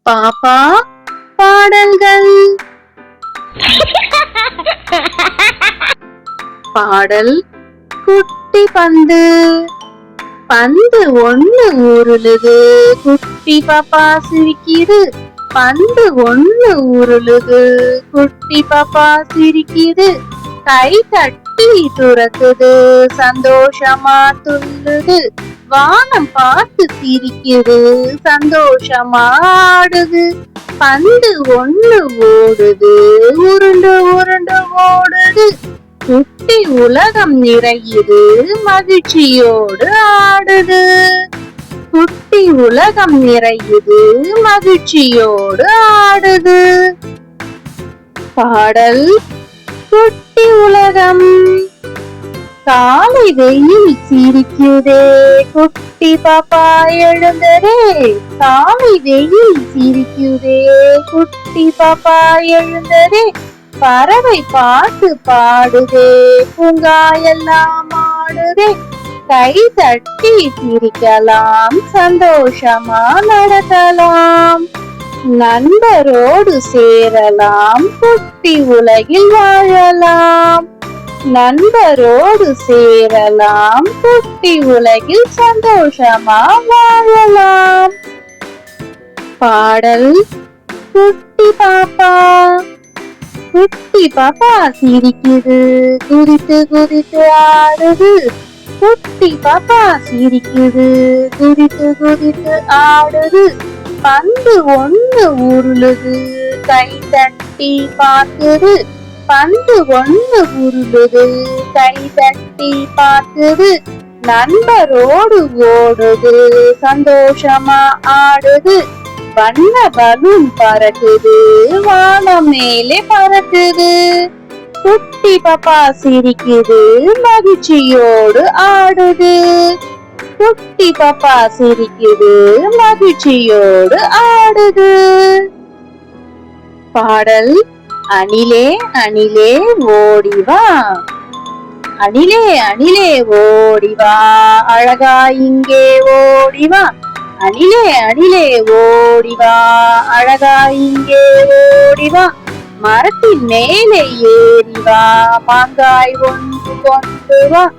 பாப்பா பாடல்கள். பாடல். குட்டி பந்து. பந்து ஒண்ணு உருளுது, குட்டி பாப்பா சிரிக்குது. பந்து ஒண்ணு உருளுது, குட்டி பாப்பா சிரிக்குது. கை தட்டி துரக்குது, சந்தோஷமா துள்ளுது. வானம் பார்த்து சிரிக்குது, சந்தோஷமா ஆடுது. பந்து ஒண்ணு ஓடுது, உருண்டு உருண்டு ஓடுது. குட்டி உலகம் நிறையுது, மகிழ்ச்சியோடு ஆடுது. குட்டி உலகம் நிறையுது, மகிழ்ச்சியோடு ஆடுது. பாடல். குட்டி உலகம். காலை வெயில் சிரிக்குதே, குட்டி பாப்பா எழுந்ததே. காலை வெயில் சிரிக்குதே, குட்டி பாப்பா எழுந்ததே. பறவை பாட்டு பாடுதே, பூங்கா எல்லாம் ஆடுதே. கை தட்டி சிரிக்கலாம், சந்தோஷமா நடக்கலாம். நண்பரோடு சேரலாம், குட்டி உலகில் வாழலாம். நண்பரோடு சேரலாம், குட்டி உலகில் சந்தோஷமா வாழலாம். பாடல். குட்டி பாப்பா. குட்டி பாப்பா சிரிக்குது, குதித்து குதித்து ஆடுது. குட்டி பாப்பா சிரிக்குது, குதித்து குதித்து ஆடுது. பந்து ஒண்ணு உருளுது, கை தட்டி பார்க்குது. பந்து ஒண்ணு உருளுது, கை தட்டி பார்க்குது. நண்பரோடு ஓடுது, சந்தோஷமா ஆடுது. வண்ண பலூன் பறக்குது, வானம் மேலே பறக்குது. குட்டி பாப்பா சிரிக்குது, மகிழ்ச்சியோடு ஆடுது. குட்டி பாப்பா சிரிக்குது, மகிழ்ச்சியோடு ஆடுது. பாடல். அணிலே அணிலே ஓடிவா. அணிலே அணிலே ஓடிவா, அழகா இங்கே ஓடிவா. அணிலே அணிலே ஓடிவா, அழகா இங்கே ஓடிவா. மரத்தின் மேலே ஏறிவா, மாங்காய் ஒன்று கொண்டு வா.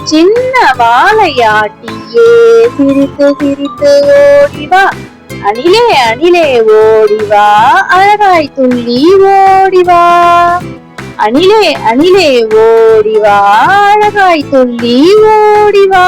சின்ன வாழையாட்டியே சிரித்து சிரித்து ஓடிவா. அணிலே அணிலே ஓடிவா, அழகாய் துள்ளி ஓடிவா. அணிலே அணிலே ஓடிவா, அழகாய் துள்ளி ஓடிவா.